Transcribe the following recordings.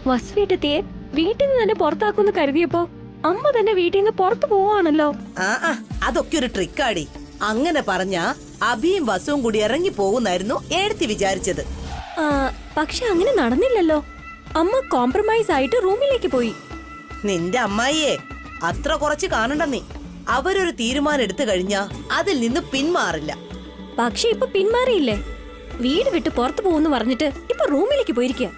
വസുവീട്ടത്തിയെ വീട്ടിൽ നിന്ന് തന്നെ പുറത്താക്കുമെന്ന് കരുതിയപ്പോ അമ്മ തന്നെ വീട്ടിൽ നിന്ന് പുറത്തു പോവാണല്ലോ. അതൊക്കെ ഒരു ട്രിക്കാടി. അങ്ങനെ പറഞ്ഞ അഭിയും വസുവും കൂടി ഇറങ്ങി പോകുന്നായിരുന്നു ഏടത്തി വിചാരിച്ചത്. പക്ഷെ അങ്ങനെ നടന്നില്ലല്ലോ. അമ്മ കോംപ്രമൈസ് ആയിട്ട് റൂമിലേക്ക് പോയി. നിന്റെ അമ്മായിയെ അത്ര കുറച്ച് കാണണ്ട നീ. അവരൊരു തീരുമാനം എടുത്തു കഴിഞ്ഞാ അതിൽ നിന്ന് പിന്മാറില്ല. പക്ഷെ ഇപ്പൊ പിന്മാറിയില്ലേ? വീട് വിട്ട് പുറത്തു പോകുന്നു പറഞ്ഞിട്ട് ഇപ്പൊ റൂമിലേക്ക് പോയിരിക്കുക.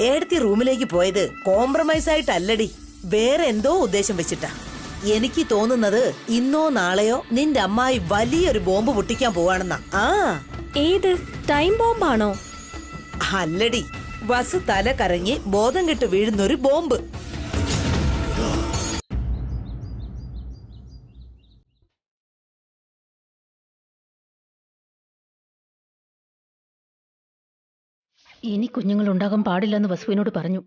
ഏടത്തി റൂമിലേക്ക് പോയത് കോംപ്രമൈസ് ആയിട്ടല്ലടി, വേറെ എന്തോ ഉദ്ദേശം വെച്ചിട്ടാ. എനിക്ക് തോന്നുന്നത് ഇന്നോ നാളെയോ നിന്റെ അമ്മായി വലിയൊരു ബോംബ് പൊട്ടിക്കാൻ പോവാണെന്നാ. ഏത് ടൈം ബോംബാണോ? അല്ലടി, വസു തല കറങ്ങി ബോധം കെട്ട് വീഴുന്നൊരു ബോംബ്. ഇനി കുഞ്ഞുങ്ങൾ ഉണ്ടാകാൻ പാടില്ലെന്ന് വസുവിനോട് പറഞ്ഞു.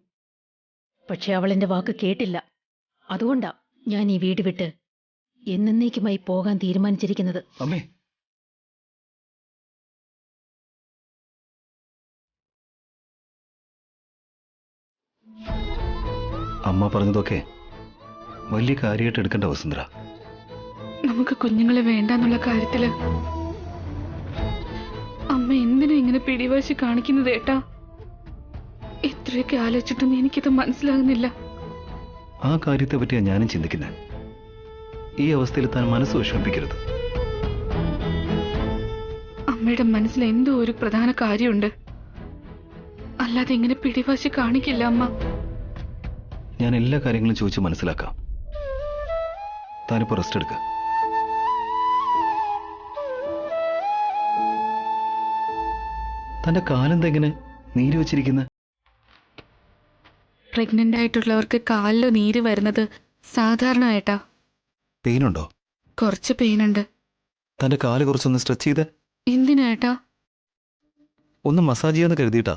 പക്ഷെ അവൾ എന്റെ വാക്ക് കേട്ടില്ല. അതുകൊണ്ടാ ഞാൻ ഈ വീട് വിട്ട് എന്നേക്കുമായി പോകാൻ തീരുമാനിച്ചിരിക്കുന്നത്. അമ്മേ, അമ്മ പറഞ്ഞതൊക്കെ വലിയ കാര്യമായിട്ട് എടുക്കേണ്ട വസുന്ധര. നമുക്ക് കുഞ്ഞുങ്ങളെ വേണ്ടെന്നുള്ള കാര്യത്തില് അമ്മ എന്തിനാ ഇങ്ങനെ പിടിവാശി കാണിക്കുന്നത് ഏട്ടാ? എത്രയൊക്കെ ആലോചിച്ചിട്ടും എനിക്കിത് മനസ്സിലാകുന്നില്ല. ആ കാര്യത്തെ പറ്റിയാ ഞാനും ചിന്തിക്കുന്നത്. ഈ അവസ്ഥയിൽ താൻ മനസ്സ് വിഷമിപ്പിക്കരുത്. അമ്മയുടെ മനസ്സിൽ എന്തോ ഒരു പ്രധാന കാര്യമുണ്ട്. അല്ലാതെ ഇങ്ങനെ പിടിവാശി കാണിക്കില്ല അമ്മ. ഞാൻ എല്ലാ കാര്യങ്ങളും ചോദിച്ച് മനസ്സിലാക്കാം. താനിപ്പോ റെസ്റ്റ് എടുക്ക. തന്റെ കാലെന്താ ഇങ്ങനെ നീര് വെച്ചിരിക്കുന്ന? പ്രഗ്നന്റ് ആയിട്ടുള്ളവർക്ക് കാലിലോ നീര് വരുന്നത് സാധാരണ ഏട്ടാ. പെയിനുണ്ടോ? കുറച്ച് പെയിനുണ്ട്. തന്റെ കാല് കുറച്ചൊന്ന് സ്ട്രെച്ച് ചെയ്ത്. എന്തിനാ ഏട്ടാ? ഒന്ന് മസാജ് ചെയ്യാന്ന് കരുതിയിട്ടാ.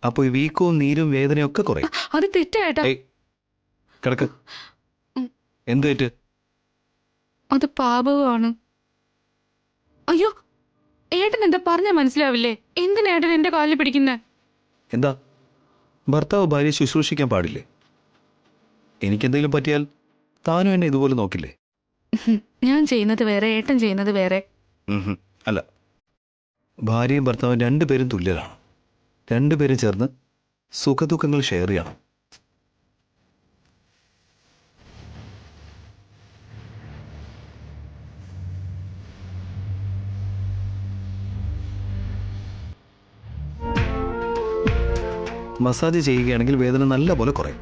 അപ്പൊ ഈ വീക്കവും നീരും വേദനയും ഒക്കെ കുറയും. അത് തെറ്റാ. കിടക്ക്. എന്ത് തെറ്റ്? അത് പാപമാണ്. അയ്യോ, ഏട്ടൻ എന്താ പറഞ്ഞ മനസ്സിലാവില്ലേ? എന്തിനാ ഏട്ടൻ എന്റെ കാലിൽ പിടിക്കുന്നേ? എന്താ, ഭർത്താവ് ഭാര്യയെ ശുശ്രൂഷിക്കാൻ പാടില്ലേ? എനിക്കെന്തെങ്കിലും പറ്റിയാൽ താനും എന്നെ ഇതുപോലെ നോക്കില്ലേ? ഞാൻ ചെയ്യുന്നത് വേറെ, ഏട്ടൻ ചെയ്യുന്നത് വേറെ. അല്ല, ഭാര്യയും ഭർത്താവും രണ്ടുപേരും തുല്യരാണ്. രണ്ടുപേരും ചേർന്ന് സുഖദുഃഖങ്ങൾ ഷെയർ ചെയ്യണം. മസാജ് ചെയ്യുകയാണെങ്കിൽ വേദന നല്ല പോലെ കുറയും.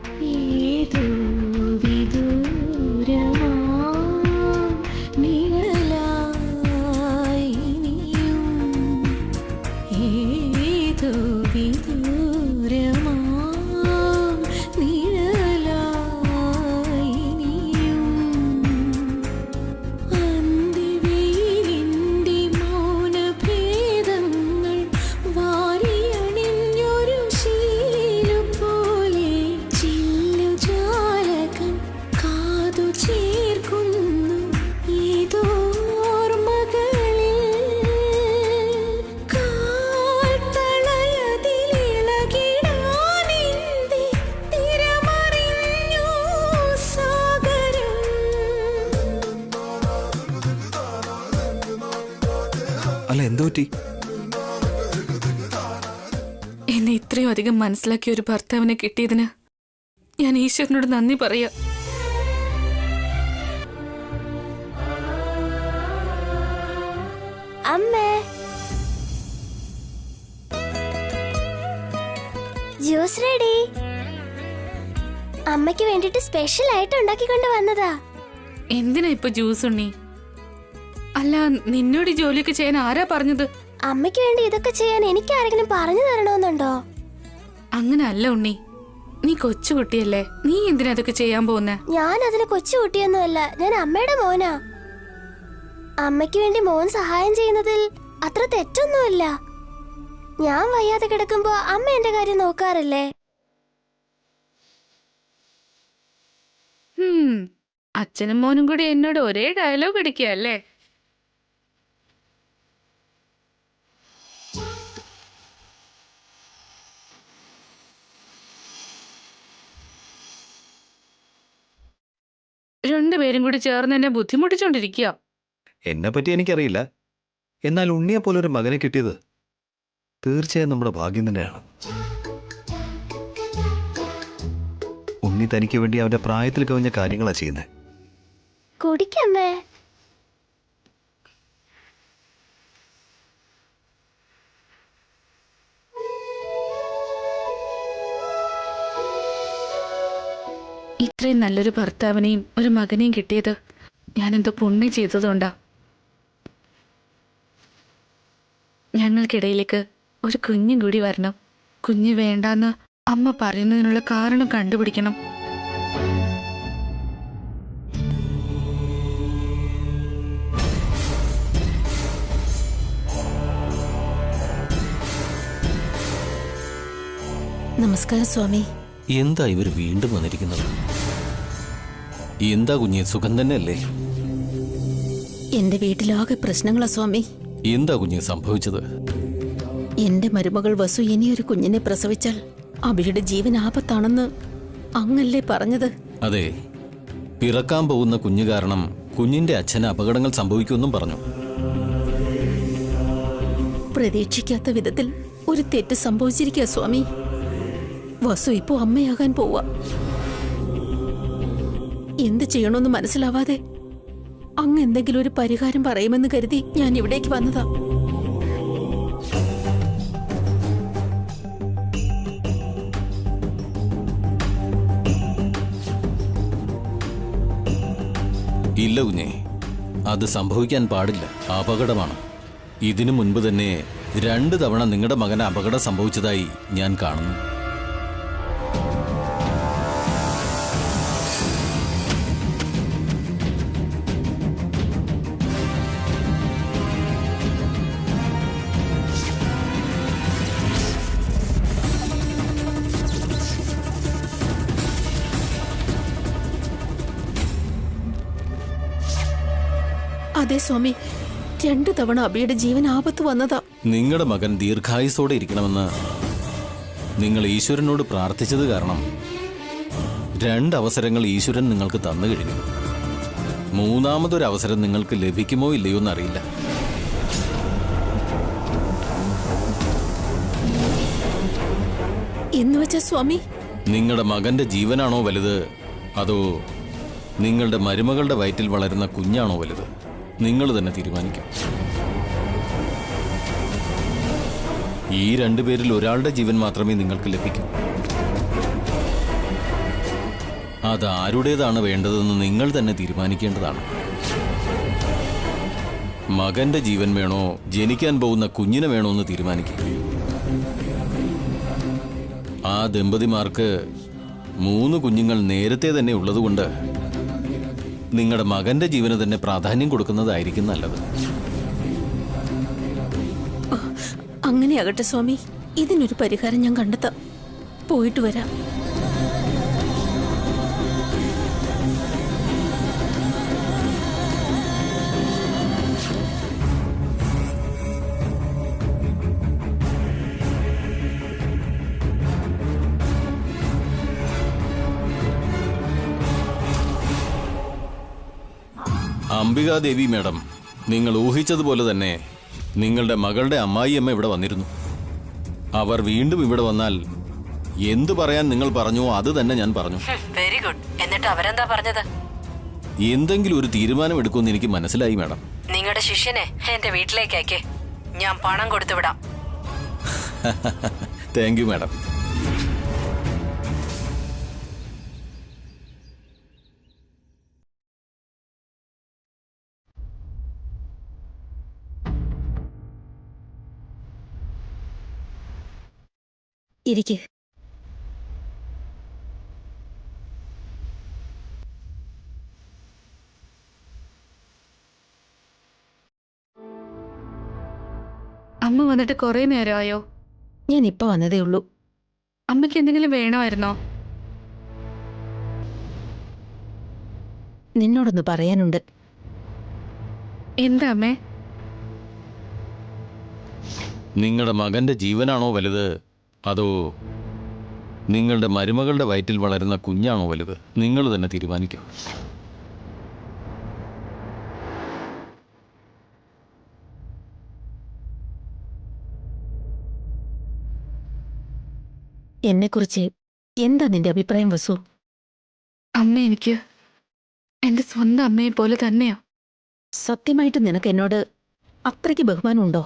അല്ല, എന്തോ പറ്റി? എന്നെ ഇത്രയും അധികം മനസ്സിലാക്കിയ ഒരു ഭർത്താവിനെ കിട്ടിയതിന് ഞാൻ ഈശ്വരനോട് നന്ദി പറയാ. അമ്മേ, ജ്യൂസ് റെഡി. അമ്മയ്ക്ക് വേണ്ടിട്ട് സ്പെഷ്യൽ ആയിട്ട് ഉണ്ടാക്കിക്കൊണ്ട് വന്നതാ. എന്തിനാ ഇപ്പൊ ജ്യൂസ് ഉണ്ണി? അല്ല, നിന്നോട് ജോലിയൊക്കെ ചെയ്യാൻ ആരാ പറഞ്ഞത്? അമ്മയ്ക്ക് വേണ്ടി ഇതൊക്കെ ചെയ്യാൻ എനിക്ക് ആരെങ്കിലും പറഞ്ഞു തരണമെന്നുണ്ടോ? അങ്ങനെ അല്ല ഉണ്ണി, നീ കൊച്ചുകുട്ടിയല്ലേ, നീ എന്തിനാ അതൊക്കെ ചെയ്യാൻ പോകുന്നേ? ഞാൻ അതിന് കൊച്ചുകുട്ടിയൊന്നുമല്ല, ഞാൻ അമ്മയുടെ മോനാ. അമ്മയ്ക്ക് വേണ്ടി മോൻ സഹായം ചെയ്യുന്നതിൽ അത്ര തെറ്റൊന്നുമില്ല. ഞാൻ വയ്യാതെ കിടക്കുമ്പോ അമ്മ എന്റെ കാര്യം നോക്കാറില്ലേ? അച്ഛനും മോനും കൂടി എന്നോട് ഒരേ ഡയലോഗ് അടിക്കുകയല്ലേ? രണ്ടുപേരും കൂടി ചേർന്ന് എന്നെ ബുദ്ധിമുട്ടിച്ചോണ്ടിരിക്കുക. എന്നെ പറ്റി എനിക്കറിയില്ല. എന്നാൽ ഉണ്ണിയെ പോലൊരു മകനെ കിട്ടിയത് തീർച്ചയായും നമ്മുടെ ഭാഗ്യം തന്നെയാണ്. ഉണ്ണി തനിക്ക് വേണ്ടി അവന്റെ പ്രായത്തിൽ കവിഞ്ഞ കാര്യങ്ങളാണ് ചെയ്യുന്നത്. കുടിക്കമ്മേ. ഇത്രയും നല്ലൊരു ഭർത്താവിനെയും ഒരു മകനെയും കിട്ടിയത് ഞാനെന്തോ പുണ്യം ചെയ്തതുകൊണ്ടാ. ഞങ്ങൾക്കിടയിലേക്ക് ഒരു കുഞ്ഞും കൂടി വരണം. കുഞ്ഞ് വേണ്ടാന്ന് അമ്മ പറയുന്നതിനുള്ള കാരണം കണ്ടുപിടിക്കണം. നമസ്കാരം സ്വാമി. എന്താ ഇവർ വീണ്ടും വന്നിരിക്കുന്നത്? എന്താ കുഞ്ഞെ, സുഖം തന്നെയല്ലേ? എന്റെ വീട്ടിലാകെ പ്രശ്നങ്ങളാ സ്വാമി. എന്താ കുഞ്ഞെ സംഭവിച്ചത്? എന്റെ മരുമകൾ വസു ഇനിയൊരു കുഞ്ഞിനെ പ്രസവിച്ചാൽ അവരുടെ ജീവൻ ആപത്താണെന്ന് അങ്ങല്ലേ പറഞ്ഞത്? അതെ, പിറക്കാൻ പോകുന്ന കുഞ്ഞു കാരണം കുഞ്ഞിന്റെ അച്ഛന് അപകടങ്ങൾ സംഭവിക്കുമെന്നും പറഞ്ഞു. പ്രതീക്ഷിക്കാത്ത വിധത്തിൽ ഒരു തെറ്റ് സംഭവിച്ചിരിക്കുക സ്വാമി. വസു ഇപ്പോ അമ്മയാകാൻ പോവാ. എന്ത് ചെയ്യണമെന്ന് മനസ്സിലാവാതെ അങ്ങ് എന്തെങ്കിലും ഒരു പരിഹാരം പറയുമെന്ന് കരുതി ഞാൻ ഇവിടേക്ക് വന്നതാ. ഇല്ല കുഞ്ഞെ, അത് സംഭവിക്കാൻ പാടില്ല. അപകടമാണ്. ഇതിനു മുൻപ് തന്നെ 2 തവണ നിങ്ങളുടെ മകന് അപകടം സംഭവിച്ചതായി ഞാൻ കാണുന്നു. അതെ സ്വാമി, 2 തവണ അബിയുടെ ജീവൻ ആപത്ത് വന്നതാ. നിങ്ങളുടെ മകൻ ദീർഘായുസോടെ ഇരിക്കണമെന്ന് നിങ്ങൾ ഈശ്വരനോട് പ്രാർത്ഥിച്ചത് കാരണം 2 അവസരങ്ങൾ ഈശ്വരൻ നിങ്ങൾക്ക് തന്നു കഴിഞ്ഞു. 3-മതൊരു അവസരം നിങ്ങൾക്ക് ലഭിക്കുമോ ഇല്ലയോ എന്നറിയില്ല. എന്നുവെച്ചാ സ്വാമി? നിങ്ങളുടെ മകന്റെ ജീവനാണോ വലുത്, അതോ നിങ്ങളുടെ മരുമകളുടെ വയറ്റിൽ വളരുന്ന കുഞ്ഞാണോ വലുത്? നിങ്ങൾ തന്നെ തീരുമാനിക്കാം. ഈ 2 പേരിൽ ഒരാളുടെ ജീവൻ മാത്രമേ നിങ്ങൾക്ക് ലഭിക്കൂ. അത് ആരുടേതാണ് വേണ്ടതെന്ന് നിങ്ങൾ തന്നെ തീരുമാനിക്കേണ്ടതാണ്. മകന്റെ ജീവൻ വേണോ, ജനിക്കാൻ പോകുന്ന കുഞ്ഞിനെ വേണോ എന്ന് തീരുമാനിക്കുക. ആ ദമ്പതിമാർക്ക് 3 കുഞ്ഞുങ്ങൾ നേരത്തെ തന്നെ ഉള്ളതുകൊണ്ട് നിങ്ങളുടെ മകന്റെ ജീവന് തന്നെ പ്രാധാന്യം കൊടുക്കുന്നതായിരിക്കും നല്ലത്. അങ്ങനെയാകട്ടെ സ്വാമി, ഇതിനൊരു പരിഹാരം ഞാൻ കണ്ടെത്താം. പോയിട്ട് വരാം. അംബികാദേവി മേഡം, നിങ്ങൾ ഊഹിച്ചതുപോലെ തന്നെ നിങ്ങളുടെ മകളുടെ അമ്മായിയമ്മ ഇവിടെ വന്നിരുന്നു. അവർ വീണ്ടും ഇവിടെ വന്നാൽ എന്തു പറയാൻ നിങ്ങൾ പറഞ്ഞോ അത് തന്നെ ഞാൻ പറഞ്ഞു. Very good. എന്നിട്ട് അവരെന്താ പറഞ്ഞത്? എന്തെങ്കിലും ഒരു തീരുമാനം എടുക്കുമെന്ന് എനിക്ക് മനസ്സിലായി മേഡം. നിങ്ങളുടെ ശിഷ്യനെ എന്റെ വീട്ടിലേക്ക് അയക്കേ, ഞാൻ പണം കൊടുത്തു വിടാം. Thank you madam. ഇരിക്ക്. അമ്മ വന്നിട്ട് കുറെ നേരമായോ? ഞാൻ ഇപ്പൊ വന്നതേ ഉള്ളൂ. അമ്മയ്ക്ക് എന്തെങ്കിലും വേണമായിരുന്നോ? നിന്നോടൊന്ന് പറയാനുണ്ട്. എന്താ അമ്മേ? നിങ്ങളുടെ മകന്റെ ജീവനാണോ വലുത്, അതോ നിങ്ങളുടെ മരുമകളുടെ വയറ്റിൽ വളരുന്ന കുഞ്ഞാണോ വലുത്? നിങ്ങൾ തന്നെ തീരുമാനിക്കും. എന്നെക്കുറിച്ച് എന്താ നിന്റെ അഭിപ്രായം വസു? അമ്മ എനിക്ക് എന്റെ സ്വന്തം അമ്മയെ പോലെ തന്നെയാ. സത്യമായിട്ട് നിനക്ക് എന്നോട് അത്രയ്ക്ക് ബഹുമാനമുണ്ടോ?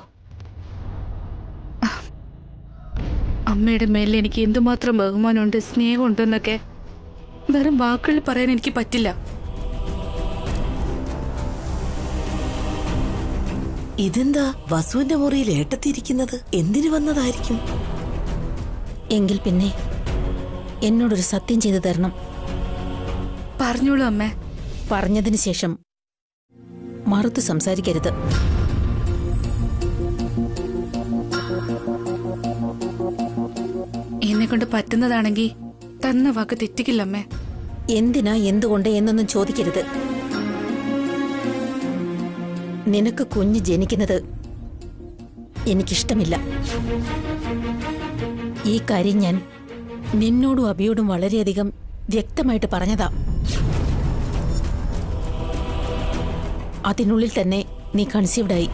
അമ്മയുടെ മേലിൽ എനിക്ക് എന്തുമാത്രം ബഹുമാനമുണ്ട്, സ്നേഹമുണ്ടെന്നൊക്കെ വെറും വാക്കുകളിൽ പറയാൻ എനിക്ക് പറ്റില്ല. ഇതെന്താ വസുവിന്റെ മുറിയിൽ ഏട്ടത്തിയിരിക്കുന്നത്? എന്തിനു വന്നതായിരിക്കും? എങ്കിൽ പിന്നെ എന്നോടൊരു സത്യം ചെയ്തു തരണം. പറഞ്ഞോളൂ അമ്മേ. പറഞ്ഞതിന് ശേഷം മറുത്ത് സംസാരിക്കരുത്. എന്നെ കൊണ്ട് പറ്റുന്നതാണെങ്കിൽ തന്ന വാക്ക് തെറ്റിക്കില്ലമ്മേ. എന്തിനാ, എന്തുകൊണ്ട് എന്നൊന്നും ചോദിക്കരുത്. നിനക്ക് കുഞ്ഞ് ജനിക്കുന്നത് എനിക്കിഷ്ടമില്ല. ഈ കാര്യം ഞാൻ നിന്നോടും അബിയോടും വളരെയധികം വ്യക്തമായിട്ട് പറഞ്ഞതാ. അതിനുള്ളിൽ തന്നെ നീ കൺസീവ്ഡായി.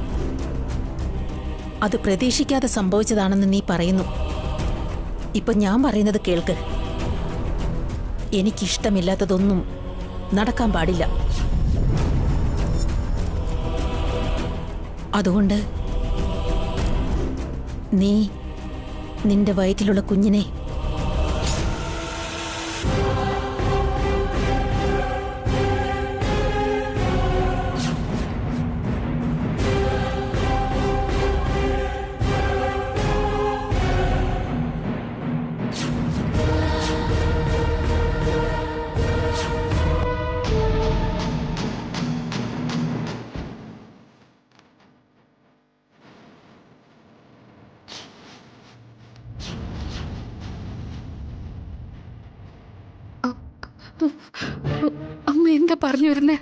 അത് പ്രതീക്ഷിക്കാതെ സംഭവിച്ചതാണെന്ന് നീ പറയുന്നു. ഇപ്പൊ ഞാൻ പറയുന്നത് കേൾക്ക്. എനിക്കിഷ്ടമില്ലാത്തതൊന്നും നടക്കാൻ പാടില്ല. അതുകൊണ്ട് നീ നിന്റെ വയറ്റിലുള്ള കുഞ്ഞിനെ അമ്മ എന്താ പറഞ്ഞു വരുന്നേ?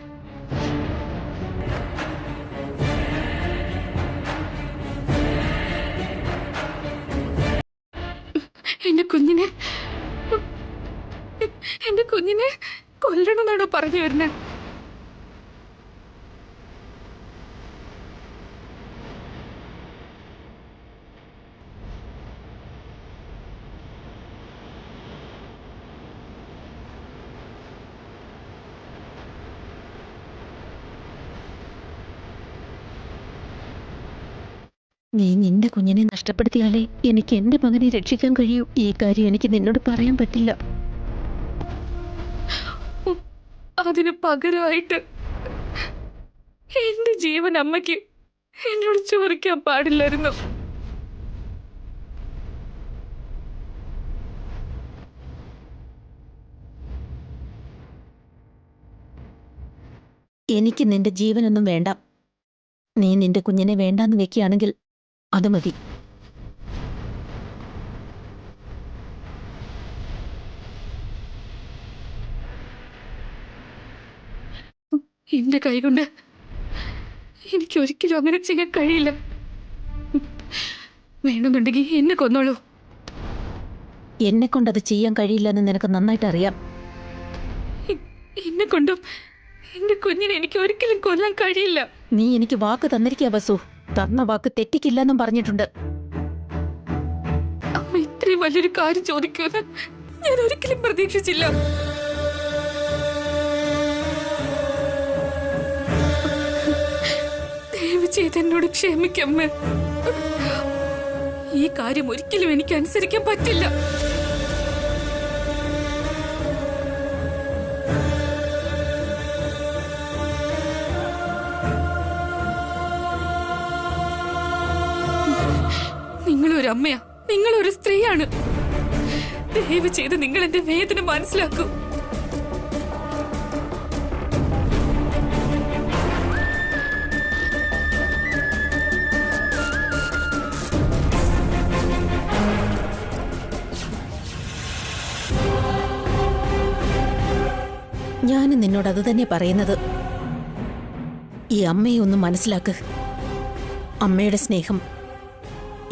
എന്റെ കുഞ്ഞിനെ കൊല്ലണമെന്നാണോ പറഞ്ഞു വരുന്നേ? നീ നിന്റെ കുഞ്ഞിനെ നഷ്ടപ്പെടുത്തിയാലേ എനിക്ക് എന്റെ മകനെ രക്ഷിക്കാൻ കഴിയൂ. ഈ കാര്യം എനിക്ക് നിന്നോട് പറയാൻ പറ്റില്ല. അതിന് പകരമായിട്ട് എന്റെ ജീവൻ അമ്മയ്ക്ക് എന്നോട് ചോദിക്കാൻ പാടില്ലായിരുന്നു. എനിക്ക് നിന്റെ ജീവനൊന്നും വേണ്ട. നീ നിന്റെ കുഞ്ഞിനെ വേണ്ടാന്ന് വെക്കുകയാണെങ്കിൽ അത് മതി. എന്റെ കൈകൊണ്ട് എനിക്ക് ഒരിക്കലും അങ്ങനെ ചെയ്യാൻ കഴിയില്ല. വേണമെന്നുണ്ടെങ്കിൽ എന്നെ കൊന്നോളൂ. എന്നെ കൊണ്ടത് ചെയ്യാൻ കഴിയില്ലെന്ന് നിനക്ക് നന്നായിട്ട് അറിയാം. എന്നെ കൊണ്ടും എന്റെ കുഞ്ഞിനെ എനിക്ക് ഒരിക്കലും കൊല്ലാൻ കഴിയില്ല. നീ എനിക്ക് വാക്ക് തന്നിരിക്കുക വസു. തന്ന വാക്ക് തെറ്റിക്കില്ലെന്നും പറഞ്ഞിട്ടുണ്ട്. അമ്മ ഇത്രയും വലിയൊരു കാര്യം ചോദിക്കുമെന്ന് ഞാൻ ഒരിക്കലും പ്രതീക്ഷിച്ചില്ല. ദയവ് ചെയ്ത് എന്നോട് ക്ഷമിക്കമ്മേ. ഈ കാര്യം ഒരിക്കലും എനിക്ക് അനുസരിക്കാൻ പറ്റില്ല. നിങ്ങളൊരു അമ്മയാ, നിങ്ങളൊരു സ്ത്രീയാണ്. ദയവ് ചെയ്ത് നിങ്ങൾ എന്റെ വേദന മനസ്സിലാക്കൂ. ഞാനും നിന്നോട് അത് തന്നെ പറയുന്നത്. ഈ അമ്മയെ ഒന്ന് മനസ്സിലാക്ക്. അമ്മയുടെ സ്നേഹം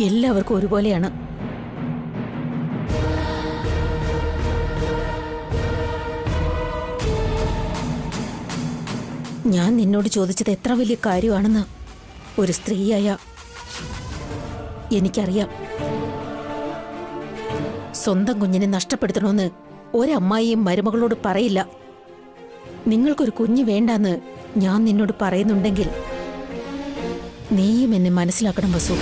എല്ലാവർക്കും ഒരുപോലെയാണ്. ഞാൻ നിന്നോട് ചോദിച്ചത് എത്ര വലിയ കാര്യമാണെന്ന് ഒരു സ്ത്രീയായ എനിക്കറിയാം. സ്വന്തം കുഞ്ഞിനെ നഷ്ടപ്പെടുത്തണമെന്ന് ഒരമ്മായിയും മരുമകളോട് പറയില്ല. നിങ്ങൾക്കൊരു കുഞ്ഞ് വേണ്ടാന്ന് ഞാൻ നിന്നോട് പറയുന്നുണ്ടെങ്കിൽ നീയും എന്നെ മനസ്സിലാക്കണം വസു.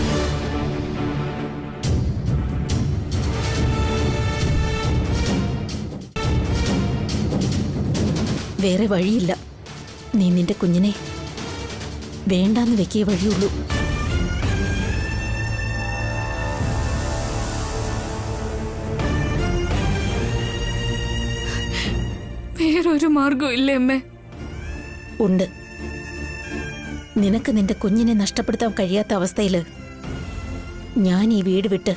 വേറെ വഴിയില്ല. നീ നിന്റെ കുഞ്ഞിനെ വേണ്ടാന്ന് വെക്കേ വഴിയുള്ളൂ. വേറൊരു മാർഗവും ഇല്ലേ അമ്മേ? ഉണ്ട്. നിനക്ക് നിന്റെ കുഞ്ഞിനെ നഷ്ടപ്പെടുത്താൻ കഴിയാത്ത അവസ്ഥയില് ഞാൻ ഈ വീട് വിട്ട്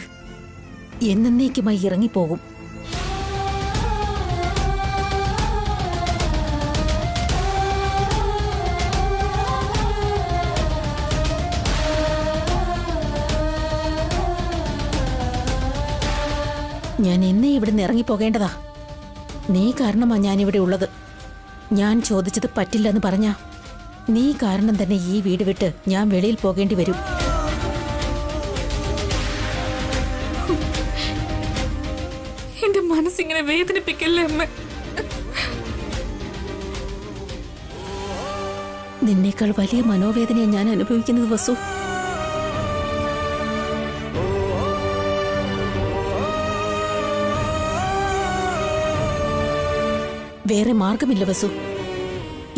എന്നേക്കുമായി ഇറങ്ങിപ്പോകും. ഞാൻ എന്നേ ഇവിടുന്ന് ഇറങ്ങിപ്പോകേണ്ടതാ. നീ കാരണമാ ഞാനിവിടെ ഉള്ളത്. ഞാൻ ചോദിച്ചത് പറ്റില്ലെന്ന് പറഞ്ഞാ നീ കാരണം തന്നെ ഈ വീട് വിട്ട് ഞാൻ വെളിയിൽ പോകേണ്ടി വരും. എന്റെ മനസ്സിങ്ങനെ വേദനിപ്പിക്കല്ലേ അമ്മ. നിന്നേക്കാൾ വലിയ മനോവേദനയാണ് ഞാൻ അനുഭവിക്കുന്നത് വസു. വേറെ മാർഗമില്ല വസു.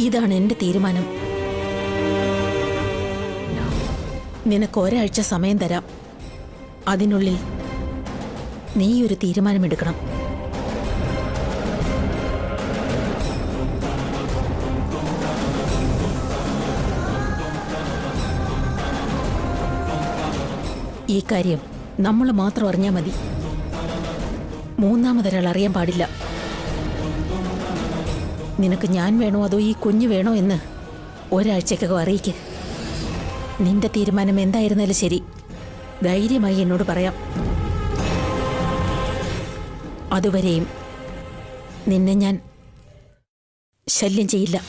ഇതാണ് എന്റെ തീരുമാനം. നിനക്ക് ഒരാഴ്ച സമയം തരാം. അതിനുള്ളിൽ നീ ഒരു തീരുമാനമെടുക്കണം. ഈ കാര്യം നമ്മൾ മാത്രം അറിഞ്ഞാൽ മതി. മൂന്നാമതൊരാൾ അറിയാൻ പാടില്ല. നിനക്ക് ഞാൻ വേണോ അതോ ഈ കുഞ്ഞ് വേണോ എന്ന് ഒരാഴ്ചക്കകം അറിയിക്ക്. നിന്റെ തീരുമാനം എന്തായിരുന്നാലും ശരി, ധൈര്യമായി എന്നോട് പറയാം. അതുവരെയും നിന്നെ ഞാൻ ശല്യം ചെയ്യില്ല.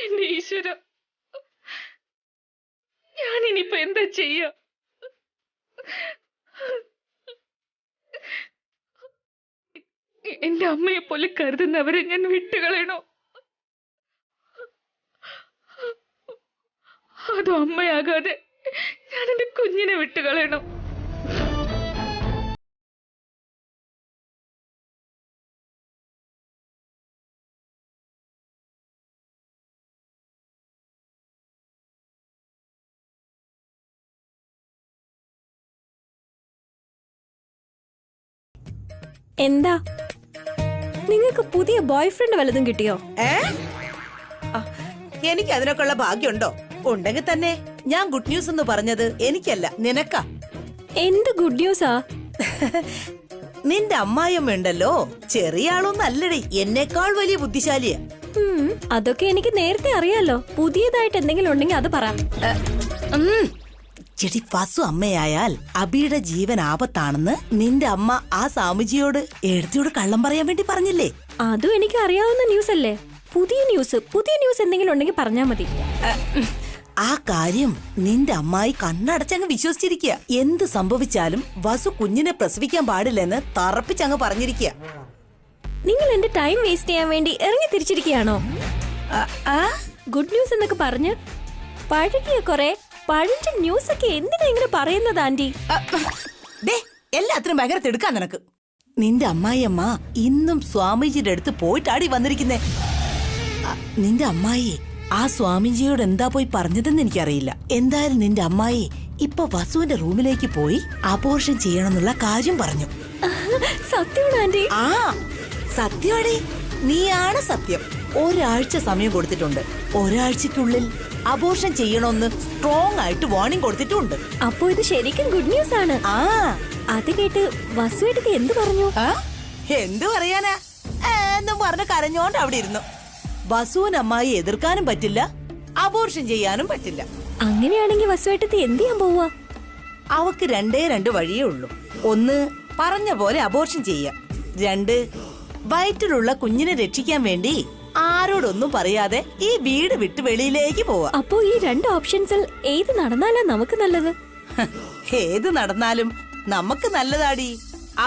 എന്റെ ഈശ്വര, ഞാനിനിയിപ്പോ എന്താ ചെയ്യാ? എന്റെ അമ്മയെ പോലെ കരുതുന്നവരെ ഞാൻ വിട്ടുകളയണോ? അതോ അമ്മയാകാതെ ഞാൻ എന്റെ കുഞ്ഞിനെ വിട്ടുകളയണോ? എന്താ, നിങ്ങൾക്ക് പുതിയ ബോയ് ഫ്രണ്ട് വല്ലതും കിട്ടിയോ? എനിക്ക് അതിനൊക്കെയുള്ള ഭാഗ്യമുണ്ടോ? ഉണ്ടെങ്കിൽ തന്നെ ഞാൻ ഗുഡ് ന്യൂസ് എന്ന് പറഞ്ഞത് എനിക്കല്ല, നിനക്കാ. എന്ത് ഗുഡ് ന്യൂസാ? നിന്റെ അമ്മായിയമ്മ ഉണ്ടല്ലോ, ചെറിയ ആളൊന്നും അല്ലടി, എന്നേക്കാൾ വലിയ ബുദ്ധിശാലിയാ. അതൊക്കെ എനിക്ക് നേരത്തെ അറിയാലോ. പുതിയതായിട്ട് എന്തെങ്കിലും ഉണ്ടെങ്കിൽ അത് പറ. ചെടി വസു അമ്മയായാൽ അബിയുടെ ജീവൻ ആപത്താണെന്ന് നിന്റെ അമ്മ ആ സ്വാമിജിയോട് എഴുത്തിയോട് കള്ളം പറയാൻ വേണ്ടി പറഞ്ഞില്ലേ? അതും എനിക്ക് അറിയാവുന്ന ന്യൂസ് അല്ലേ. പുതിയ ന്യൂസ് എന്തെങ്കിലും ഉണ്ടെങ്കിൽ പറഞ്ഞാ മതി. ആ കാര്യം നിന്റെ അമ്മായി കണ്ണടച്ചങ്ങ് വിശ്വസിച്ചിരിക്കുക. എന്ത് സംഭവിച്ചാലും വസു കുഞ്ഞിനെ പ്രസവിക്കാൻ പാടില്ലെന്ന് തറപ്പിച്ചങ്ങ് പറഞ്ഞിരിക്കുക. നിങ്ങൾ എന്റെ ടൈം വേസ്റ്റ് ചെയ്യാൻ വേണ്ടി ഇറങ്ങി തിരിച്ചിരിക്കുകയാണോ? ഗുഡ് ന്യൂസ് എന്നൊക്കെ പറഞ്ഞ് പഴകിയ കുറെ പഴഞ്ച ന്യൂസ് ഒക്കെ എന്തിനാ ഇങ്ങനെ പറയുന്നത് ആന്റി? എല്ലാത്തിനും ഭയങ്കര തിടുക്കാൻ നിനക്ക്. നിന്റെ അമ്മായിയമ്മ ഇന്നും സ്വാമിജിയുടെ അടുത്ത് പോയിട്ടാടി വന്നിരിക്കുന്നേ. നിന്റെ അമ്മായി ആ സ്വാമിജിയോട് എന്താ പോയി പറഞ്ഞതെന്ന് എനിക്കറിയില്ല. എന്തായാലും നിന്റെ അമ്മായി ഇപ്പൊ വസുവിന്റെ റൂമിലേക്ക് പോയി അബോർഷൻ ചെയ്യണമെന്നുള്ള കാര്യം പറഞ്ഞു. സത്യമാണോ ആന്റി? ആ സത്യമാടി, നീയാണ് സത്യം. ഒരാഴ്ച സമയം കൊടുത്തിട്ടുണ്ട്. ഒരാഴ്ചക്കുള്ളിൽ അബോർഷൻ ചെയ്യണമെന്ന് സ്ട്രോങ് ആയിട്ട് വാർണിംഗ് കൊടുത്തിട്ടുണ്ട്. അപ്പോ ഇത് ശരിക്കും ഗുഡ് ന്യൂസ് ആണ്. ആ അത് കേട്ട് വസുവേട്ടത്തി എന്ത് പറഞ്ഞു? എന്തു പറയാനാ എന്നും പറഞ്ഞ് കരഞ്ഞോണ്ട് അവിടെ ഇരുന്നു. വസുവിന് അമ്മായി എതിർക്കാനും പറ്റില്ല, അബോർഷൻ ചെയ്യാനും പറ്റില്ല. അങ്ങനെയാണെങ്കിൽ വസുവേട്ടത്തി എന്ത് ചെയ്യാൻ പോവാ? അവക്ക് രണ്ട് വഴിയേ ഉള്ളൂ. ഒന്ന്, പറഞ്ഞ പോലെ അബോർഷൻ ചെയ്യാം. 2, വയറ്റിലുള്ള കുഞ്ഞിനെ രക്ഷിക്കാൻ വേണ്ടി ആരോടൊന്നും പറയാതെ ഈ വീട് വിട്ട് വെളിയിലേക്ക് പോവാ. അപ്പോ ഈ 2 ഓപ്ഷൻസിൽ ഏത് നടന്നാലാ നമുക്ക് നല്ലത്? ഏത് നടന്നാലും നമുക്ക് നല്ലതാടി.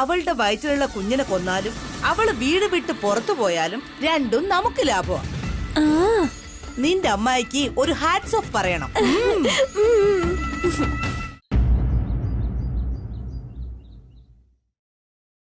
അവളുടെ വയറ്റിലുള്ള കുഞ്ഞിനെ കൊന്നാലും അവള് വീട് വിട്ട് പുറത്തു പോയാലും രണ്ടും നമുക്ക് ലാഭമാ. ആ നിന്റെ അമ്മായിക്ക് ഒരു ഹാറ്റ്സ് ഓഫ് പറയണം.